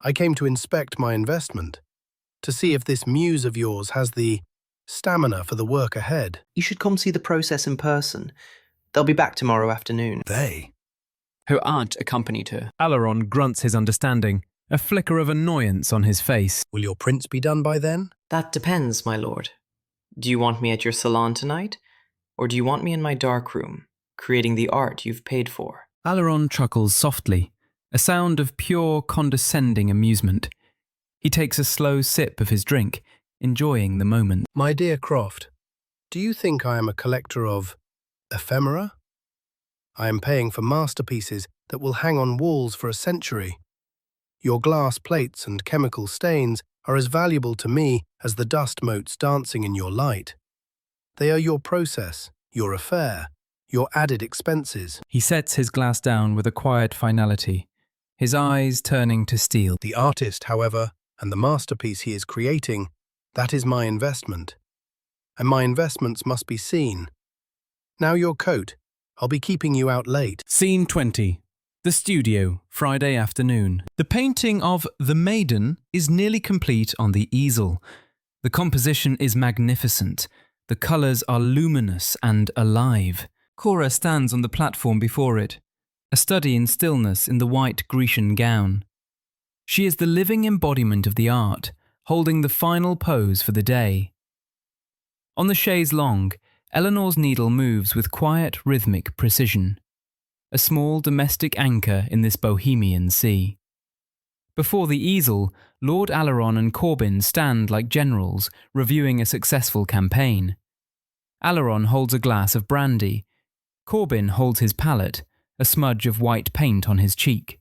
I came to inspect my investment, to see if this muse of yours has the stamina for the work ahead. You should come see the process in person. They'll be back tomorrow afternoon. They? Her aunt accompanied her. Aleron grunts his understanding, a flicker of annoyance on his face. Will your prints be done by then? That depends, my lord. Do you want me at your salon tonight? Or do you want me in my dark room, creating the art you've paid for? Aleron chuckles softly, a sound of pure condescending amusement. He takes a slow sip of his drink, enjoying the moment. My dear Croft, do you think I am a collector of ephemera? I am paying for masterpieces that will hang on walls for a century. Your glass plates and chemical stains are as valuable to me as the dust motes dancing in your light. They are your process, your affair, your added expenses. He sets his glass down with a quiet finality, his eyes turning to steel. The artist, however, and the masterpiece he is creating, that is my investment. And my investments must be seen. Now your coat. I'll be keeping you out late. Scene 20. The studio, Friday afternoon. The painting of The Maiden is nearly complete on the easel. The composition is magnificent. The colours are luminous and alive. Cora stands on the platform before it, a study in stillness in the white Grecian gown. She is the living embodiment of the art, holding the final pose for the day. On the chaise longue, Eleanor's needle moves with quiet, rhythmic precision, a small domestic anchor in this bohemian sea. Before the easel, Lord Aleron and Corbin stand like generals, reviewing a successful campaign. Aleron holds a glass of brandy. Corbin holds his palette, a smudge of white paint on his cheek.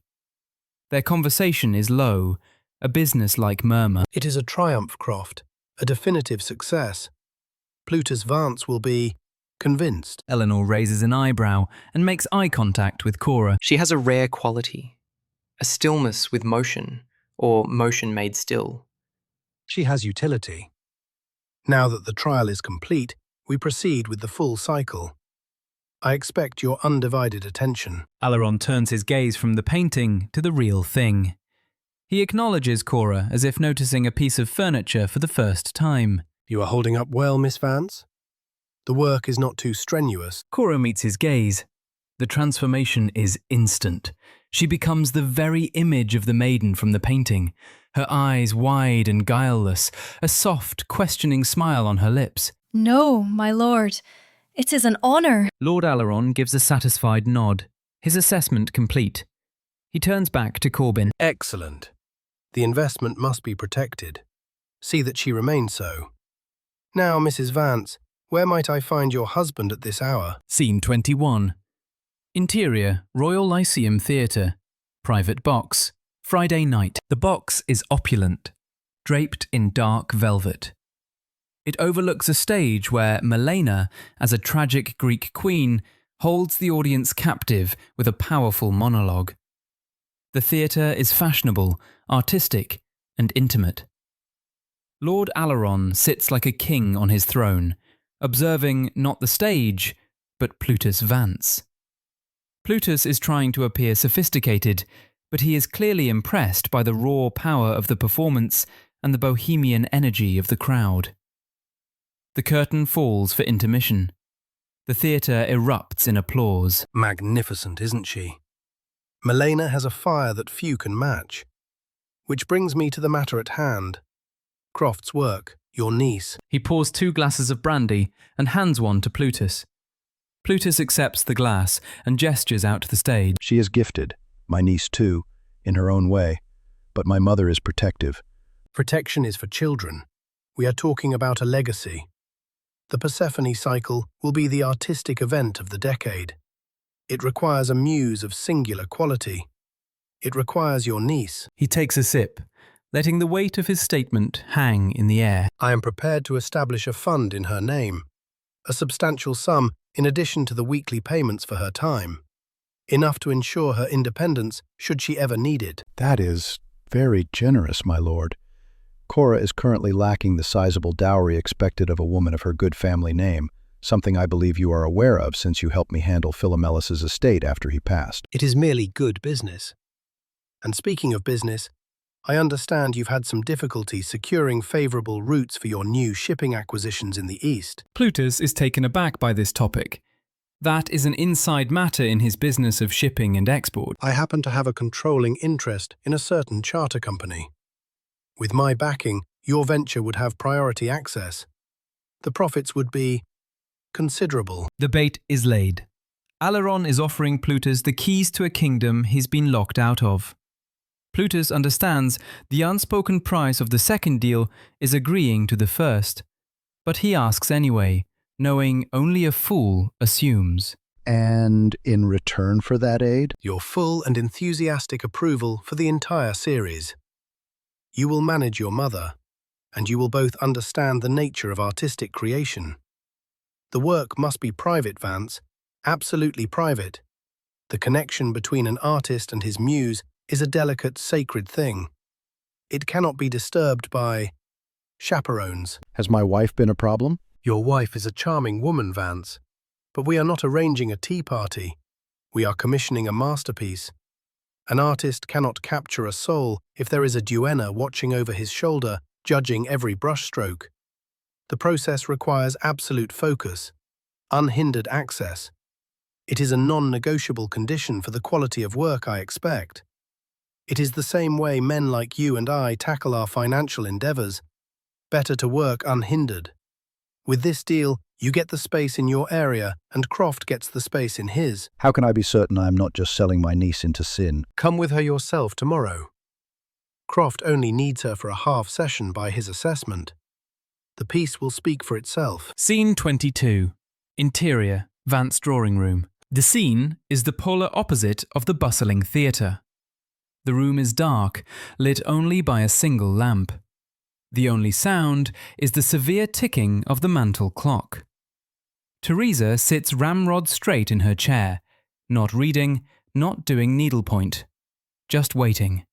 Their conversation is low, a business-like murmur. It is a triumph, Croft, a definitive success. Plutus Vance will be convinced. Eleanor raises an eyebrow and makes eye contact with Cora. She has a rare quality, a stillness with motion, or motion made still. She has utility. Now that the trial is complete, we proceed with the full cycle. I expect your undivided attention. Aleron turns his gaze from the painting to the real thing. He acknowledges Cora as if noticing a piece of furniture for the first time. You are holding up well, Miss Vance. The work is not too strenuous. Cora meets his gaze. The transformation is instant. She becomes the very image of the maiden from the painting, her eyes wide and guileless, a soft, questioning smile on her lips. No, my lord. It is an honour. Lord Aleron gives a satisfied nod, his assessment complete. He turns back to Corbin. Excellent. The investment must be protected. See that she remains so. Now, Mrs. Vance, where might I find your husband at this hour? Scene 21. Interior, Royal Lyceum Theatre. Private box. Friday night. The box is opulent, draped in dark velvet. It overlooks a stage where Melena, as a tragic Greek queen, holds the audience captive with a powerful monologue. The theatre is fashionable, artistic, and intimate. Lord Aleron sits like a king on his throne, observing not the stage, but Plutus Vance. Plutus is trying to appear sophisticated, but he is clearly impressed by the raw power of the performance and the bohemian energy of the crowd. The curtain falls for intermission. The theatre erupts in applause. Magnificent, isn't she? Melena has a fire that few can match. Which brings me to the matter at hand. Croft's work, your niece. He pours 2 glasses of brandy and hands one to Plutus. Plutus accepts the glass and gestures out to the stage. She is gifted, my niece too, in her own way, but my mother is protective. Protection is for children. We are talking about a legacy. The Persephone Cycle will be the artistic event of the decade. It requires a muse of singular quality. It requires your niece. He takes a sip, letting the weight of his statement hang in the air. I am prepared to establish a fund in her name, a substantial sum in addition to the weekly payments for her time, enough to ensure her independence should she ever need it. That is very generous, my lord. Cora is currently lacking the sizable dowry expected of a woman of her good family name, something I believe you are aware of since you helped me handle Philomelus's estate after he passed. It is merely good business. And speaking of business, I understand you've had some difficulty securing favourable routes for your new shipping acquisitions in the East. Plutus is taken aback by this topic. That is an inside matter in his business of shipping and export. I happen to have a controlling interest in a certain charter company. With my backing, your venture would have priority access. The profits would be considerable. The bait is laid. Aleron is offering Plutus the keys to a kingdom he's been locked out of. Plutus understands the unspoken price of the second deal is agreeing to the first, but he asks anyway, knowing only a fool assumes. And in return for that aid? Your full and enthusiastic approval for the entire series. You will manage your mother, and you will both understand the nature of artistic creation. The work must be private, Vance, absolutely private. The connection between an artist and his muse is a delicate, sacred thing. It cannot be disturbed by chaperones. Has my wife been a problem? Your wife is a charming woman, Vance, but we are not arranging a tea party. We are commissioning a masterpiece. An artist cannot capture a soul if there is a duenna watching over his shoulder, judging every brushstroke. The process requires absolute focus, unhindered access. It is a non-negotiable condition for the quality of work I expect. It is the same way men like you and I tackle our financial endeavours. Better to work unhindered. With this deal, you get the space in your area and Croft gets the space in his. How can I be certain I am not just selling my niece into sin? Come with her yourself tomorrow. Croft only needs her for a half session by his assessment. The piece will speak for itself. Scene 22. Interior, Vance drawing room. The scene is the polar opposite of the bustling theatre. The room is dark, lit only by a single lamp. The only sound is the severe ticking of the mantel clock. Teresa sits ramrod straight in her chair, not reading, not doing needlepoint, just waiting.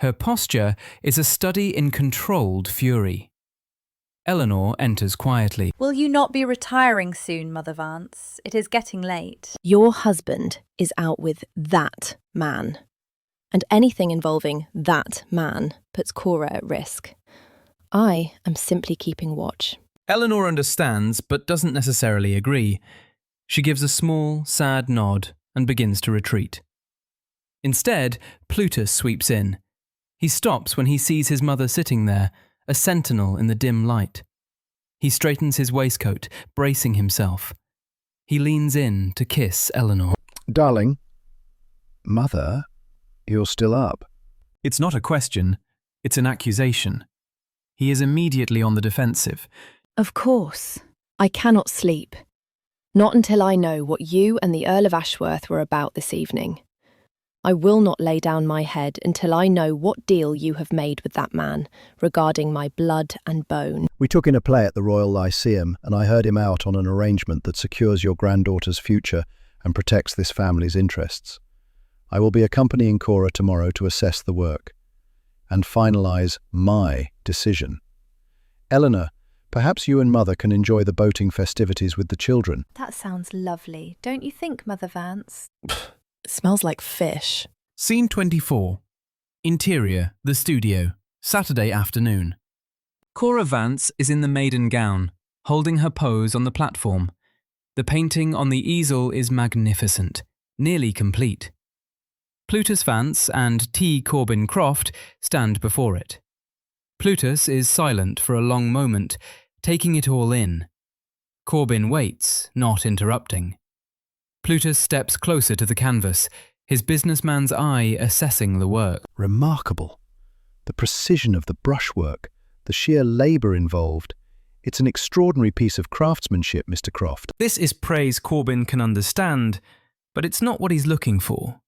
Her posture is a study in controlled fury. Eleanor enters quietly. Will you not be retiring soon, Mother Vance? It is getting late. Your husband is out with that man. And anything involving that man puts Cora at risk. I am simply keeping watch. Eleanor understands, but doesn't necessarily agree. She gives a small, sad nod and begins to retreat. Instead, Plutus sweeps in. He stops when he sees his mother sitting there, a sentinel in the dim light. He straightens his waistcoat, bracing himself. He leans in to kiss Eleanor. Darling, Mother, you're still up. It's not a question, it's an accusation. He is immediately on the defensive. Of course. I cannot sleep. Not until I know what you and the Earl of Ashworth were about this evening. I will not lay down my head until I know what deal you have made with that man regarding my blood and bone. We took in a play at the Royal Lyceum, and I heard him out on an arrangement that secures your granddaughter's future and protects this family's interests. I will be accompanying Cora tomorrow to assess the work and finalise my decision. Eleanor, perhaps you and Mother can enjoy the boating festivities with the children. That sounds lovely, don't you think, Mother Vance? It smells like fish. Scene 24. Interior, the studio, Saturday afternoon. Cora Vance is in the maiden gown, holding her pose on the platform. The painting on the easel is magnificent, nearly complete. Plutus Vance and T. Corbin Croft stand before it. Plutus is silent for a long moment, taking it all in. Corbin waits, not interrupting. Plutus steps closer to the canvas, his businessman's eye assessing the work. Remarkable. The precision of the brushwork, the sheer labour involved. It's an extraordinary piece of craftsmanship, Mr. Croft. This is praise Corbin can understand, but it's not what he's looking for.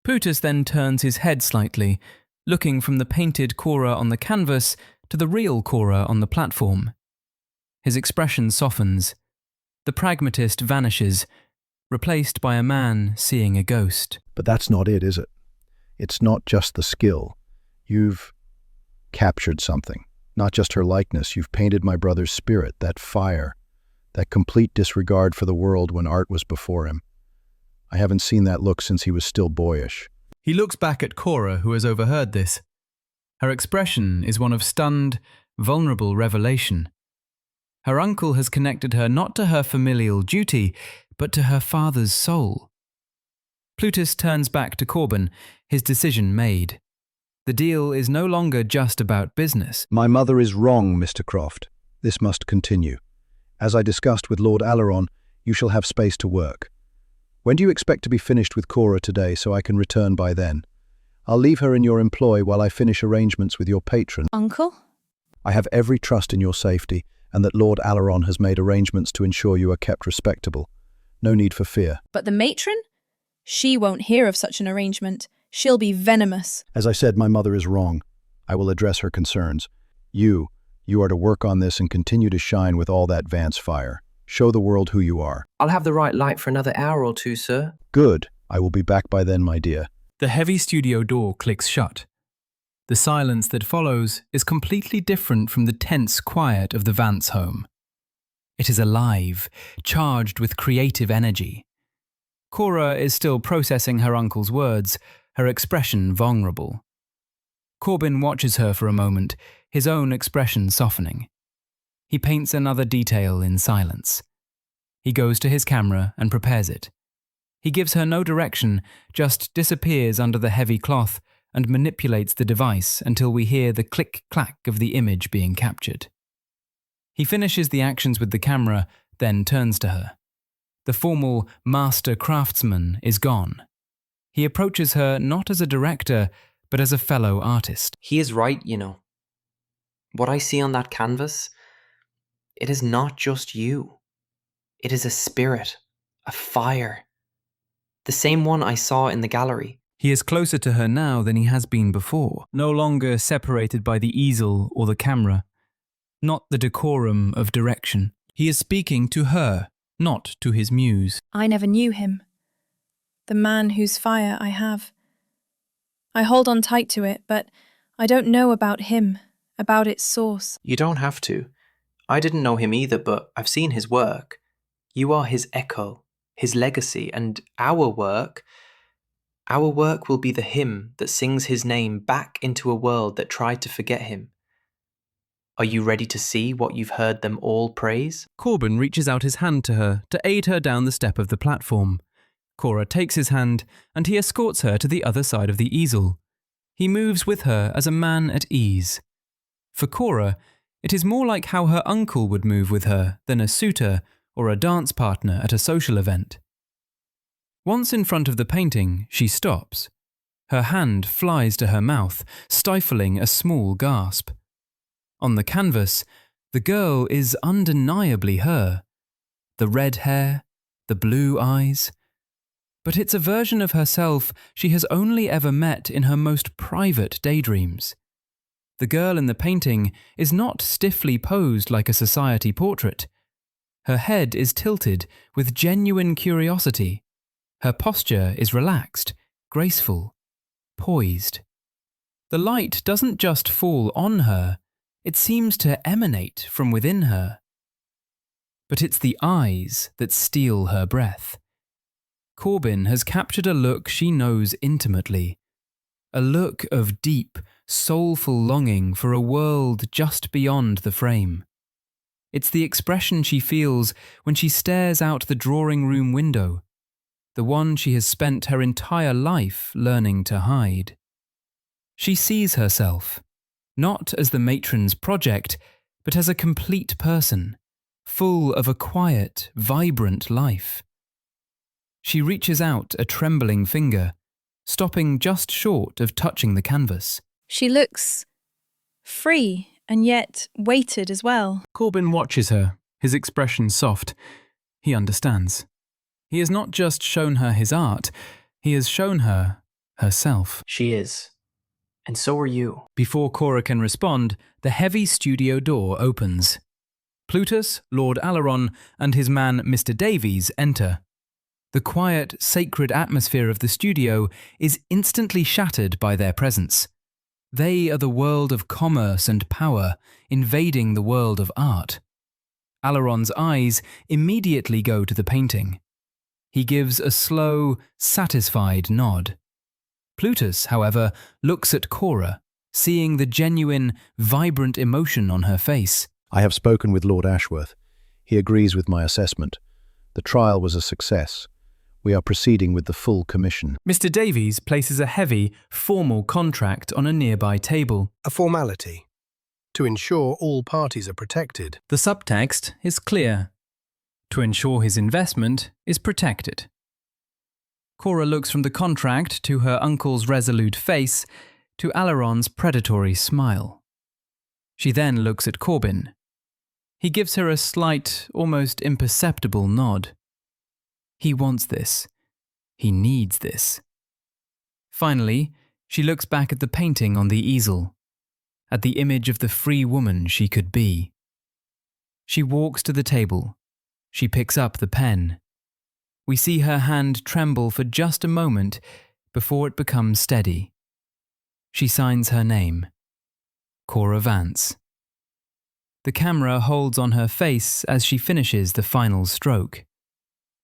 Plutus then turns his head slightly, looking from the painted Cora on the canvas to the real Cora on the platform. His expression softens. The pragmatist vanishes, replaced by a man seeing a ghost. But that's not it, is it? It's not just the skill. You've captured something. Not just her likeness, you've painted my brother's spirit, that fire, that complete disregard for the world when art was before him. I haven't seen that look since he was still boyish. He looks back at Cora, who has overheard this. Her expression is one of stunned, vulnerable revelation. Her uncle has connected her not to her familial duty, but to her father's soul. Plutus turns back to Corbin, his decision made. The deal is no longer just about business. My mother is wrong, Mr. Croft. This must continue. As I discussed with Lord Aleron, you shall have space to work. When do you expect to be finished with Cora today so I can return by then? I'll leave her in your employ while I finish arrangements with your patron. Uncle? I have every trust in your safety and that Lord Aleron has made arrangements to ensure you are kept respectable. No need for fear. But the matron? She won't hear of such an arrangement. She'll be venomous. As I said, my mother is wrong. I will address her concerns. You are to work on this and continue to shine with all that Vance fire. Show the world who you are. I'll have the right light for another hour or two, sir. Good. I will be back by then, my dear. The heavy studio door clicks shut. The silence that follows is completely different from the tense quiet of the Vance home. It is alive, charged with creative energy. Cora is still processing her uncle's words, her expression vulnerable. Corbin watches her for a moment, his own expression softening. He paints another detail in silence. He goes to his camera and prepares it. He gives her no direction, just disappears under the heavy cloth and manipulates the device until we hear the click-clack of the image being captured. He finishes the actions with the camera, then turns to her. The formal master craftsman is gone. He approaches her not as a director, but as a fellow artist. He is right, you know. What I see on that canvas, it is not just you. It is a spirit, a fire. The same one I saw in the gallery. He is closer to her now than he has been before, no longer separated by the easel or the camera, not the decorum of direction. He is speaking to her, not to his muse. I never knew him. The man whose fire I have. I hold on tight to it, but I don't know about him, about its source. You don't have to. I didn't know him either, but I've seen his work. You are his echo, his legacy, and our work will be the hymn that sings his name back into a world that tried to forget him. Are you ready to see what you've heard them all praise? Corbin reaches out his hand to her to aid her down the step of the platform. Cora takes his hand, and he escorts her to the other side of the easel. He moves with her as a man at ease. For Cora, it is more like how her uncle would move with her than a suitor or a dance partner at a social event. Once in front of the painting, she stops. Her hand flies to her mouth, stifling a small gasp. On the canvas, the girl is undeniably her. The red hair, the blue eyes. But it's a version of herself she has only ever met in her most private daydreams. The girl in the painting is not stiffly posed like a society portrait. Her head is tilted with genuine curiosity. Her posture is relaxed, graceful, poised. The light doesn't just fall on her, it seems to emanate from within her. But it's the eyes that steal her breath. Corbin has captured a look she knows intimately, a look of deep, soulful longing for a world just beyond the frame. It's the expression she feels when she stares out the drawing room window, the one she has spent her entire life learning to hide. She sees herself, not as the matron's project, but as a complete person, full of a quiet, vibrant life. She reaches out a trembling finger, stopping just short of touching the canvas. She looks free and yet weighted as well. Corbin watches her, his expression soft. He understands. He has not just shown her his art, he has shown her herself. She is. And so are you. Before Cora can respond, the heavy studio door opens. Plutus, Lord Aleron, and his man Mr. Davies enter. The quiet, sacred atmosphere of the studio is instantly shattered by their presence. They are the world of commerce and power, invading the world of art. Aleron's eyes immediately go to the painting. He gives a slow, satisfied nod. Plutus, however, looks at Cora, seeing the genuine, vibrant emotion on her face. I have spoken with Lord Ashworth. He agrees with my assessment. The trial was a success. We are proceeding with the full commission. Mr. Davies places a heavy, formal contract on a nearby table. A formality, to ensure all parties are protected. The subtext is clear. To ensure his investment is protected. Cora looks from the contract to her uncle's resolute face to Aleron's predatory smile. She then looks at Corbin. He gives her a slight, almost imperceptible nod. He wants this. He needs this. Finally, she looks back at the painting on the easel, at the image of the free woman she could be. She walks to the table. She picks up the pen. We see her hand tremble for just a moment before it becomes steady. She signs her name, Cora Vance. The camera holds on her face as she finishes the final stroke.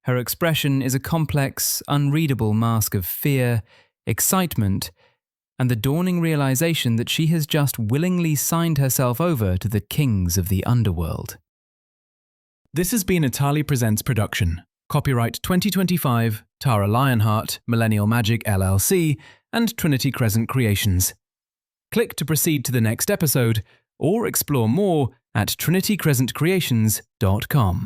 Her expression is a complex, unreadable mask of fear, excitement, and the dawning realization that she has just willingly signed herself over to the kings of the Underworld. This has been a TaLi Presents production. Copyright 2025, Tara Lionheart, Millennial Magic LLC, and Trinity Crescent Creations. Click to proceed to the next episode, or explore more at trinitycrescentcreations.com.